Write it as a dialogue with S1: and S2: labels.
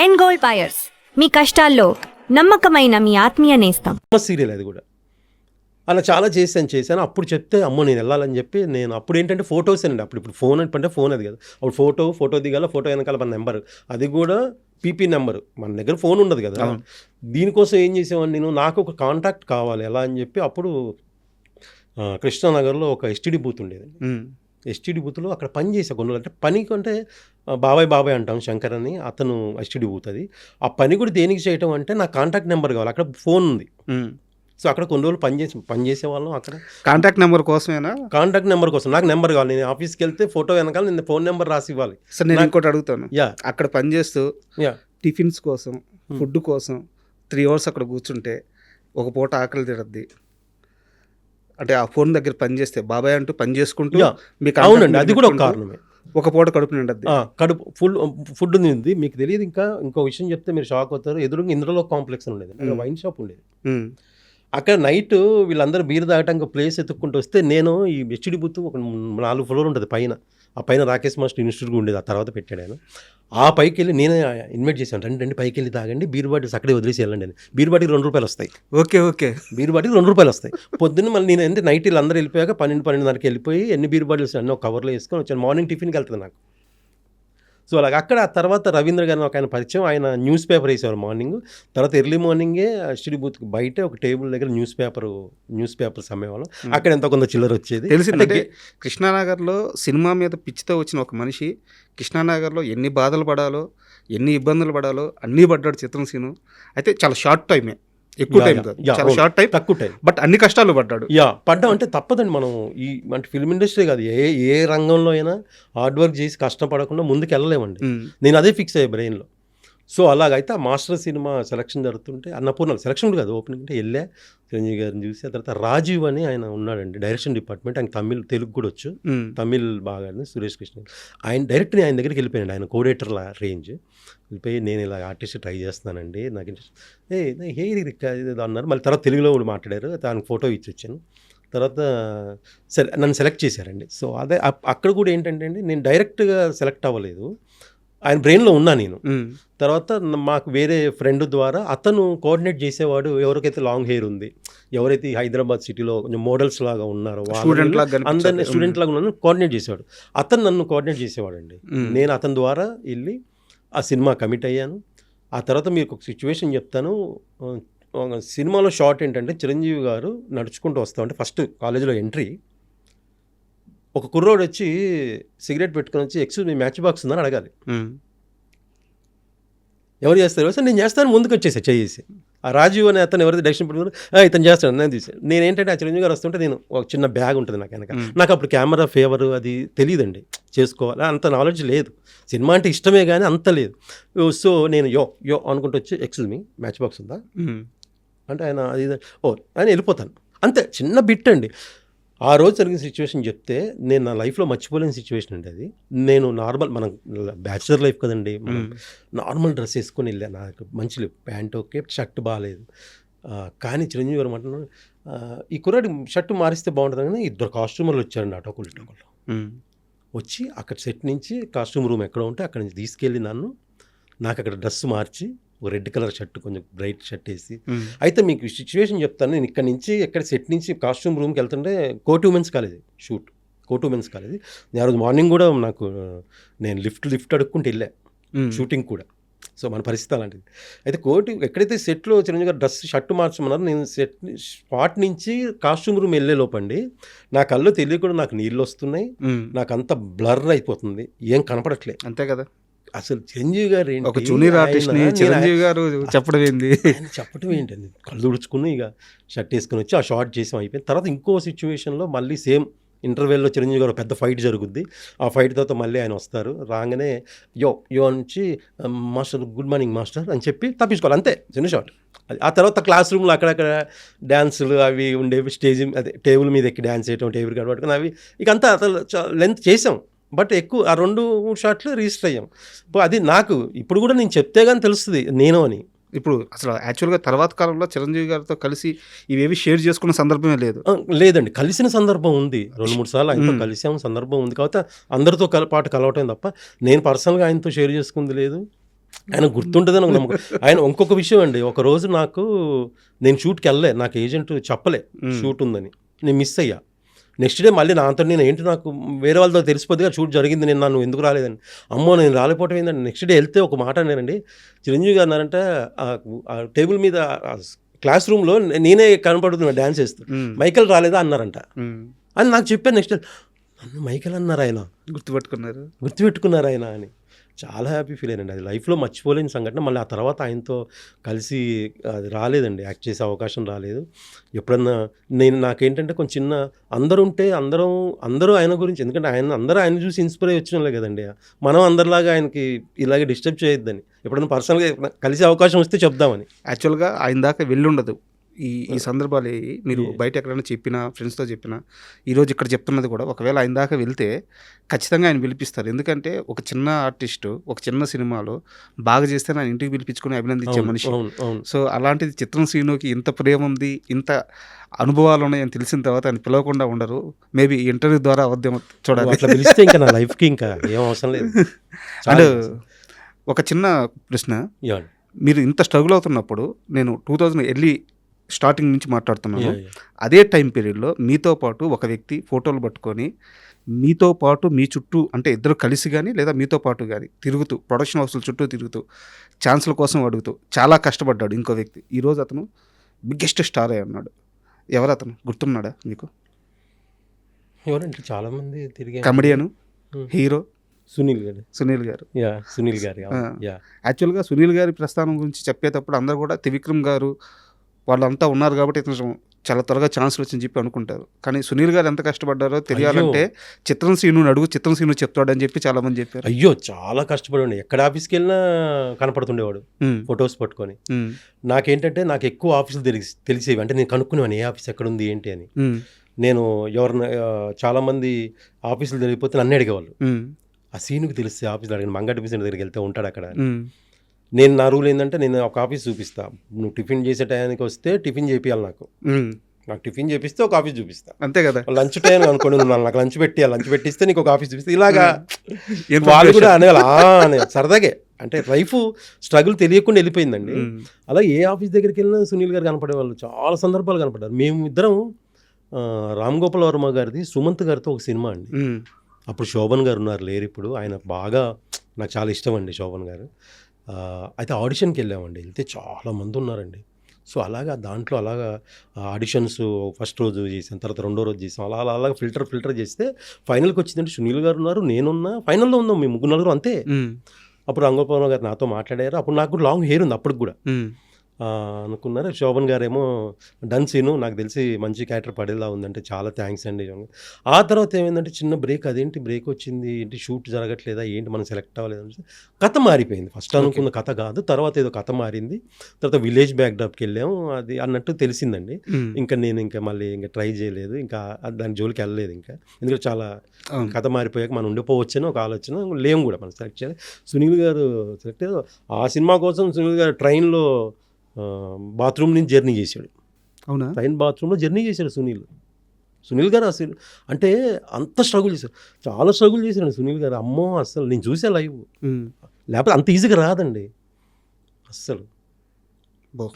S1: End gold buyers, మీ కష్టాల్లో నమ్మకమైన మీ ఆత్మీయ నేస్తం.
S2: సీరియల్ అది కూడా అలా చాలా చేశాను. అప్పుడు చెప్తే అమ్మో నేను వెళ్ళాలని చెప్పి నేను అప్పుడు ఏంటంటే ఫొటోస్ అండి. ఇప్పుడు ఫోన్ అంటే ఫోన్ అది కదా, అప్పుడు ఫోటో దిగాల, ఫోటో వెనకాల మన నెంబర్, అది కూడా పీపీ నెంబర్, మన దగ్గర ఫోన్ ఉండదు కదా. దీనికోసం ఏం చేసేవాడిని నేను, నాకు ఒక కాంటాక్ట్ కావాలి ఎలా అని చెప్పి అప్పుడు కృష్ణానగర్లో ఒక ఎస్టీడీ బూత్ ఉండేది. ఎస్టీడీ బూత్లో అక్కడ పని చేసే కొన్ని అంటే పని కంటే బాబాయ్ అంటాం శంకర్ అని, అతను ఎస్టీడీ బూత్ అది. ఆ పని కూడా దేనికి చేయటం అంటే నాకు కాంటాక్ట్ నెంబర్ కావాలి, అక్కడ ఫోన్ ఉంది. సో అక్కడ కొన్ని రోజులు పని చేసే వాళ్ళం. అక్కడ
S3: కాంటాక్ట్ నెంబర్ కోసమేనా?
S2: కాంటాక్ట్ నెంబర్ కోసం నాకు నెంబర్ కావాలి. నేను ఆఫీస్కి వెళ్తే ఫోటో వెనకాల నేను ఫోన్ నెంబర్ రాసి ఇవ్వాలి.
S3: సార్ నేను ఇంకోటి అడుగుతాను, అక్కడ పని చేస్తూ టిఫిన్స్ కోసం, ఫుడ్ కోసం 3 hours అక్కడ కూర్చుంటే ఒక పూట ఆకలి తిరద్ది అంటే ఆ ఫోన్ దగ్గర పని చేస్తే బాబాయ్ అంటూ పని చేసుకుంటూ మీకు
S2: అవునండి, అది కూడా ఒక కారణమే.
S3: ఒక పూట కడుపు నిండద్ది,
S2: కడుపు ఫుడ్ ఉంది. మీకు తెలియదు. ఇంకో విషయం చెప్తే మీరు షాక్ అవుతారు. ఎదురుగా ఇంద్రలో కాంప్లెక్స్ ఉండేది, వైన్ షాప్ ఉండేది. అక్కడ నైట్ వీళ్ళందరూ బీర్ తాగటానికి ప్లేస్ ఎత్తుక్కుంటూ వస్తే నేను ఈ హెచ్డి బూత్ ఒక 4 floor ఉంటుంది పైన. ఆ పైన రాకేష్ మాస్టర్ ఇన్స్టిట్యూట్ ఉండేది, ఆ తర్వాత పెట్టాడు ఆయన. ఆ పైకి వెళ్ళి నేనే ఇన్వైట్ చేశాను, రండి పైకి వెళ్ళి తాగండి, బీర్ బాటిల్స్ అక్కడే వదిలేసి వెళ్ళండి అని. బీర్ బాటిల్ ₹2 వస్తాయి.
S3: ఓకే
S2: బీర్ బాటిల్ ₹2 వస్తాయి. పొద్దున్న మళ్ళీ నేను అంటే నైట్ వీళ్ళందరూ వెళ్ళిపోయాక 12:30 వెళ్ళిపోయి ఎన్ని బీర్ బాటిల్స్ అన్నీ ఒక కవర్లో వేసుకొని వచ్చాను. మార్నింగ్ టిఫిన్కి వెళ్తుంది నాకు. సో అలాగ అక్కడ ఆ తర్వాత రవీంద్ర గారిని ఒక ఆయన పరిచయం, ఆయన న్యూస్ పేపర్ వేసేవారు మార్నింగ్. తర్వాత ఎర్లీ మార్నింగే ఎస్టీడీ బూత్కి బయట ఒక టేబుల్ దగ్గర న్యూస్ పేపర్స్ అమ్మేవాళ్ళం. అక్కడ ఎంతో కొంత చిల్లర వచ్చేది.
S3: తెలిసిందంటే కృష్ణానగర్లో సినిమా మీద పిచ్చితో వచ్చిన ఒక మనిషి కృష్ణానగర్లో ఎన్ని బాధలు పడాలో, ఎన్ని ఇబ్బందులు పడాలో అన్నీ పడ్డాడు చిత్రసీను. అయితే చాలా షార్ట్ టైమే, ఎక్కువ టైం కాదు, చాలా షార్ట్ టైం,
S2: తక్కువ టైం,
S3: బట్ అన్ని కష్టాలు పడ్డాడు.
S2: పడ్డాం అంటే తప్పదండి. మనం అంటే ఫిల్మ్ ఇండస్ట్రీ కాదు, ఏ రంగంలో అయినా హార్డ్ వర్క్ చేసి కష్టపడకుండా ముందుకు వెళ్ళలేమండి. నేను అదే ఫిక్స్ అయ్యే బ్రెయిన్లో. సో అలాగైతే ఆ మాస్టర్ సినిమా సెలక్షన్ జరుగుతుంటే, అన్నపూర్ణ సెలక్షన్ కూడా కాదు, ఓపెనింగ్ అంటే వెళ్ళా, చిరంజీవి గారిని చూసి. ఆ తర్వాత రాజీవ్ అని ఆయన ఉన్నాడండి, డైరెక్షన్ డిపార్ట్మెంట్, ఆయన తెలుగు కూడా వచ్చు, తమిళ్ బాగా, సురేష్ కృష్ణ. ఆయన డైరెక్ట్ని ఆయన దగ్గరికి వెళ్ళిపోయాడు, ఆయన కోడేటర్ల రేంజ్ వెళ్ళిపోయి, నేను ఇలా ఆర్టిస్ట్ ట్రై చేస్తున్నానండి, నాకు ఇంట్రెస్ట్ ఇది అన్నారు. మళ్ళీ తర్వాత తెలుగులో కూడా మాట్లాడారు, దానికి ఫోటో ఇచ్చి వచ్చాను. తర్వాత సరే నన్ను సెలెక్ట్ చేశారండి. సో అదే అక్కడ కూడా ఏంటంటే అండి, నేను డైరెక్ట్గా సెలెక్ట్ అవ్వలేదు, ఆయన బ్రెయిన్లో ఉన్నా నేను. తర్వాత మాకు వేరే ఫ్రెండ్ ద్వారా అతను కోఆర్డినేట్ చేసేవాడు, ఎవరికైతే లాంగ్ హెయిర్ ఉంది, ఎవరైతే హైదరాబాద్ సిటీలో కొంచెం మోడల్స్ లాగా ఉన్నారో అందరినీ స్టూడెంట్ లాగా ఉన్నాను కోఆర్డినేట్ చేసేవాడు. అతను నన్ను కోఆర్డినేట్ చేసేవాడు అండి. నేను అతని ద్వారా వెళ్ళి ఆ సినిమా కమిట్ అయ్యాను. ఆ తర్వాత మీకు ఒక సిచ్యువేషన్ చెప్తాను. సినిమాలో షార్ట్ ఏంటంటే, చిరంజీవి గారు నడుచుకుంటూ వస్తా ఉంటే ఫస్ట్ కాలేజీలో ఎంట్రీ, ఒక కుర్రోడు వచ్చి సిగరెట్ పెట్టుకుని వచ్చి, ఎక్స్క్యూజ్ మీ మ్యాచ్ బాక్స్ ఉందని అడగాలి. ఎవరు చేస్తారు సార్? నేను చేస్తాను, ముందుకు వచ్చేసా చేసి. ఆ రాజీవ్ అనే అతను ఎవరైతే డైరెక్షన్ పెట్టుకున్నారు, ఇతను చేస్తాను నేను తీసాను. నేను ఏంటంటే ఆ చిరంజీవి గారు వస్తుంటే నేను ఒక చిన్న బ్యాగ్ ఉంటుంది నాకు వెనక. నాకు అప్పుడు కెమెరా ఫేవర్ అది తెలియదండి, చేసుకోవాలి అంత నాలెడ్జ్ లేదు, సినిమా అంటే ఇష్టమే కానీ అంత లేదు. సో నేను యో అనుకుంటూ వచ్చి, ఎక్స్క్యూజ్ మీ మ్యాచ్ బాక్స్ ఉందా అంటే, ఆయన అది ఆయన వెళ్ళిపోతాను అంతే. చిన్న బిట్ అండి. ఆ రోజు జరిగిన సిచ్యువేషన్ చెప్తే నేను నా లైఫ్లో మర్చిపోలేని సిచ్యువేషన్ అండి అది. నేను నార్మల్, మనం బ్యాచులర్ లైఫ్ కదండి, మనం నార్మల్ డ్రెస్ వేసుకొని వెళ్ళాను. నాకు మంచి ప్యాంట్ ఓకే, షర్ట్ బాగాలేదు. కానీ చిరంజీవి గారు మాట్లాడు, ఈ కుర్రాడి షర్ట్ మారిస్తే బాగుంటుంది కానీ 2 కాస్ట్యూమర్లు వచ్చారండి, అటోకులు వచ్చి అక్కడ సెట్ నుంచి కాస్ట్యూమ్ రూమ్ ఎక్కడ ఉంటే అక్కడ నుంచి తీసుకెళ్ళి నాకు అక్కడ డ్రెస్ మార్చి, ఒక రెడ్ కలర్ షర్ట్, కొంచెం బ్రైట్ షర్ట్ వేసి. అయితే మీకు సిచ్యువేషన్ చెప్తాను. నేను ఇక్కడ నుంచి సెట్ నుంచి కాస్ట్యూమ్ రూమ్కి వెళ్తుంటే కోటి ఉమెన్స్ కాలేజ్ షూట్, కోటి ఉమెన్స్ కాలేజ్. నేను ఆ రోజు మార్నింగ్ కూడా నేను లిఫ్ట్ అడుక్కుంటూ వెళ్ళా షూటింగ్ కూడా. సో మన పరిస్థితి అలాంటిది. అయితే ఎక్కడైతే సెట్లో చిరంజీవి గారు డ్రెస్ షర్ట్ మార్చమన్నారు, నేను స్పాట్ నుంచి కాస్ట్యూమ్ రూమ్ వెళ్ళే లోపండి నా కళ్ళు తెలియకుండా నాకు నీళ్ళు వస్తున్నాయి, నాకు అంత బ్లర్ అయిపోతుంది, ఏం కనపడట్లేదు.
S3: అంతే కదా.
S2: అసలు చిరంజీవి గారు ఏంటి,
S3: ఒక జూనియర్ ఆర్టిస్ట్ని చిరంజీవి గారు చెప్పడం
S2: ఏంటండి, కళ్ళు తుడుచుకుని ఇక షర్ట్ వేసుకుని వచ్చి ఆ షార్ట్ చేసాం, అయిపోయింది. తర్వాత ఇంకో సిచ్యువేషన్లో మళ్ళీ సేమ్ ఇంటర్వెల్లో చిరంజీవి గారు పెద్ద ఫైట్ జరుగుద్ది. ఆ ఫైట్ తర్వాత మళ్ళీ ఆయన వస్తారు, రాగానే యో నుంచి మాస్టర్ గుడ్ మార్నింగ్ మాస్టర్ అని చెప్పి తప్పించుకోవాలి, అంతే చిన్న షార్ట్. ఆ తర్వాత క్లాస్ రూమ్లో అక్కడక్కడ డ్యాన్సులు అవి ఉండేవి, స్టేజ్ అదే టేబుల్ మీద ఎక్కి డ్యాన్స్ చేయటం, టేబుల్ కనబట్టుకుని అవి ఇక అంతా అసలు లెంత్ చేసాం. బట్ ఎక్కువ ఆ 2-3 షాట్లు రిజిస్టర్ అయ్యాం. అది నాకు ఇప్పుడు కూడా నేను చెప్తే కానీ తెలుస్తుంది నేను అని.
S3: ఇప్పుడు అసలు యాక్చువల్గా తర్వాత కాలంలో చిరంజీవి గారితో కలిసి ఇవేవి షేర్ చేసుకున్న సందర్భమే
S2: లేదండి. కలిసిన సందర్భం ఉంది, 2-3 సార్లు ఆయనతో కలిసాము, సందర్భం ఉంది. కాబట్టి అందరితో పాటు కలవటం తప్ప నేను పర్సనల్గా ఆయనతో షేర్ చేసుకుంది లేదు. ఆయన గుర్తుంటుందని ఒక నమ్మకం. ఆయన ఇంకొక విషయం అండి, ఒక రోజు నేను షూట్కి వెళ్ళలే, నాకు ఏజెంట్ చెప్పలే షూట్ ఉందని, నేను మిస్ అయ్యా. నెక్స్ట్ డే మళ్ళీ నాతో నేను ఏంటి, నాకు వేరే వాళ్ళతో తెలిసిపోద్దిగా షూట్ జరిగింది, నేను నన్ను ఎందుకు రాలేదని. అమ్మో నేను రాలేకపోవటం ఏంటంటే, నెక్స్ట్ డే వెళ్తే ఒక మాట అన్నారండి, చిరంజీవి గారు అన్నారంటే ఆ టేబుల్ మీద క్లాస్ రూమ్లో నేనే కనపడుతున్నా డ్యాన్స్ చేస్తూ, మైకేల్ రాలేదా అన్నారంట అని నాకు చెప్పాను. నెక్స్ట్ నన్ను మైకేల్ అన్నారు ఆయన, గుర్తుపెట్టుకున్నారు ఆయన అని. చాలా హ్యాపీ ఫీల్ అయ్యానండి, అది లైఫ్లో మర్చిపోలేని సంఘటన. మళ్ళీ ఆ తర్వాత ఆయనతో కలిసి అది రాలేదండి, యాక్ట్ చేసే అవకాశం రాలేదు. ఎప్పుడన్నా నాకేంటంటే కొంచెం చిన్న అందరూ ఆయన గురించి, ఎందుకంటే ఆయన చూసి ఇన్స్పైర్ అయ్యి వచ్చిన వాళ్ళే కదండి. మనం అందరిలాగా ఆయనకి ఇలాగే డిస్టర్బ్ చేయొద్దని, ఎప్పుడన్నా పర్సనల్గా కలిసే అవకాశం వస్తే చెప్దామని.
S3: యాక్చువల్గా ఆయన దాకా వెళ్ళుండదు ఈ సందర్భాలు మీరు బయట ఎక్కడైనా చెప్పినా, ఫ్రెండ్స్తో చెప్పినా, ఈరోజు ఇక్కడ చెప్తున్నది కూడా, ఒకవేళ ఆయన దాకా వెళ్తే ఖచ్చితంగా ఆయన పిలిపిస్తారు. ఎందుకంటే ఒక చిన్న ఆర్టిస్టు ఒక చిన్న సినిమాలో బాగా చేస్తే ఆయన ఇంటికి పిలిపించుకుని అభినందించే మనిషి. సో అలాంటిది చిత్రం శ్రీనుకి ఇంత ప్రేమ ఉంది, ఇంత అనుభవాలు ఉన్నాయని తెలిసిన తర్వాత ఆయన పిలవకుండా ఉండరు. మేబీ ఇంటర్వ్యూ ద్వారా అవద్దేమో చూడాలి.
S2: అట్లా పిలిస్తే ఇంకా నా లైఫ్కి ఇంకా ఏం అవసరం లేదు.
S3: అండ్ ఒక చిన్న ప్రశ్న, మీరు ఇంత స్ట్రగుల్ అవుతున్నప్పుడు, నేను 2000 ఎర్లీ స్టార్టింగ్ నుంచి మాట్లాడుతున్నాను, అదే టైం పీరియడ్లో మీతో పాటు ఒక వ్యక్తి ఫోటోలు పట్టుకొని మీతో పాటు మీ చుట్టూ, అంటే ఇద్దరు కలిసి కానీ లేదా మీతో పాటు కానీ తిరుగుతూ, ప్రొడక్షన్ హౌస్ల చుట్టూ తిరుగుతూ, ఛాన్సుల కోసం అడుగుతూ చాలా కష్టపడ్డాడు ఇంకో వ్యక్తి. ఈరోజు అతను బిగ్గెస్ట్ స్టార్ అయి ఉన్నాడు. ఎవరు అతను, గుర్తున్నాడా మీకు?
S2: ఎవరంటే చాలామంది తిరిగి,
S3: కమెడియను, హీరో
S2: సునీల్ గారు.
S3: యాక్చువల్గా సునీల్ గారి ప్రస్థానం గురించి చెప్పేటప్పుడు అందరూ కూడా త్రివిక్రమ్ గారు వాళ్ళంతా ఉన్నారు కాబట్టి ఇతను చాలా త్వరగా ఛాన్సులు వచ్చని చెప్పి అనుకుంటారు. కానీ సునీల్ గారు ఎంత కష్టపడ్డారో తెలియాలంటే చిత్రం శ్రీను అడుగు, చిత్రం శ్రీను చెప్తాడని చెప్పి చాలా మంది చెప్పారు.
S2: అయ్యో చాలా కష్టపడి, ఎక్కడ ఆఫీస్కి వెళ్ళినా కనపడుతుండేవాడు ఫొటోస్ పట్టుకొని. నాకేంటంటే నాకు ఎక్కువ ఆఫీసులు తెలిసేవి, అంటే నేను కనుక్కునేవాను ఏ ఆఫీస్ ఎక్కడ ఉంది ఏంటి అని. నేను ఎవరిన చాలామంది ఆఫీసులు తెలియకపోతే నన్ను అడిగేవాళ్ళు, ఆ సీనుకి తెలిస్తే ఆఫీసులో అడిగిన మంగటి పీసెంట్ దగ్గరికి వెళ్తే ఉంటాడు అక్కడ. నా రూల్ ఏంటంటే, నేను ఒక ఆఫీస్ చూపిస్తా, నువ్వు టిఫిన్ చేసే టైంకి వస్తే టిఫిన్ చేపియాలి, నాకు టిఫిన్ చేపిస్తే ఒక ఆఫీస్ చూపిస్తా,
S3: అంతే కదా.
S2: లంచ్ టైం అనుకోండి, నాకు లంచ్ పెట్టిస్తే నీకు ఒక ఆఫీస్ చూపిస్తే, ఇలాగా వాళ్ళు కూడా అనే సరదాగే, అంటే లైఫ్ స్ట్రగుల్ తెలియకుండా వెళ్ళిపోయిందండి. అలా ఏ ఆఫీస్ దగ్గరికి వెళ్ళినా సునీల్ గారు కనపడేవాళ్ళు, చాలా సందర్భాలు కనపడ్డారు. మేము ఇద్దరం రామ్ గోపాల్ వర్మ గారిది సుమంత్ గారితో ఒక సినిమా అండి, అప్పుడు శోభన్ గారు ఉన్నారు, లేరు ఇప్పుడు. ఆయన బాగా నాకు చాలా ఇష్టం అండి శోభన్ గారు. అయితే ఆడిషన్కి వెళ్ళామండి, వెళ్తే చాలామంది ఉన్నారండి. సో అలాగా దాంట్లో ఆడిషన్స్ ఫస్ట్ రోజు చేసాం, తర్వాత రెండో రోజు చేసాం, అలాగా ఫిల్టర్ చేస్తే ఫైనల్కి వచ్చిందంటే సునీల్ గారు ఉన్నారు, నేనున్నా, ఫైనల్లో ఉన్నాం మేము 3-4 అంతే. అప్పుడు రంగోపాల్ గారు నాతో మాట్లాడారు. అప్పుడు నాకు లాంగ్ హెయిర్ ఉంది అప్పుడు కూడా. అనుకున్నారు. శోభన్ గారేమో డన్ సీను, నాకు తెలిసి మంచి క్యారెక్టర్ పడేలా ఉందంటే చాలా థ్యాంక్స్ అండి. ఆ తర్వాత ఏమైందంటే చిన్న బ్రేక్, అదేంటి బ్రేక్ వచ్చింది, ఏంటి షూట్ జరగట్లేదా, ఏంటి మనం సెలెక్ట్ అవ్వలేదని కథ మారిపోయింది. ఫస్ట్ అనుకున్న కథ కాదు, తర్వాత ఏదో కథ మారింది. తర్వాత విలేజ్ బ్యాక్డ్రాప్కి వెళ్ళాము, అది అన్నట్టు తెలిసిందండి. నేను మళ్ళీ ట్రై చేయలేదు, ఇంకా దాని జోలికి వెళ్ళలేదు ఇంకా. ఎందుకంటే చాలా కథ మారిపోయాక మనం ఉండిపోవచ్చని ఒక ఆలోచన, లేము కూడా మనం సెలెక్ట్ చేయాలి. సునీల్ గారు సెలెక్ట్, ఆ సినిమా కోసం సునీల్ గారు ట్రైన్లో బాత్రూమ్ నుంచి జర్నీ చేశాడు.
S3: అవునా?
S2: ట్రైన్ బాత్రూంలో జర్నీ చేశాడు సునీల్ గారు. అసలు అంటే అంత స్ట్రగుల్ చేశారు, చాలా స్ట్రగుల్ చేశాడు సునీల్ గారు. అమ్మో అసలు నేను చూసే లైవ్, లేకపోతే అంత ఈజీగా రాదండి అస్సలు.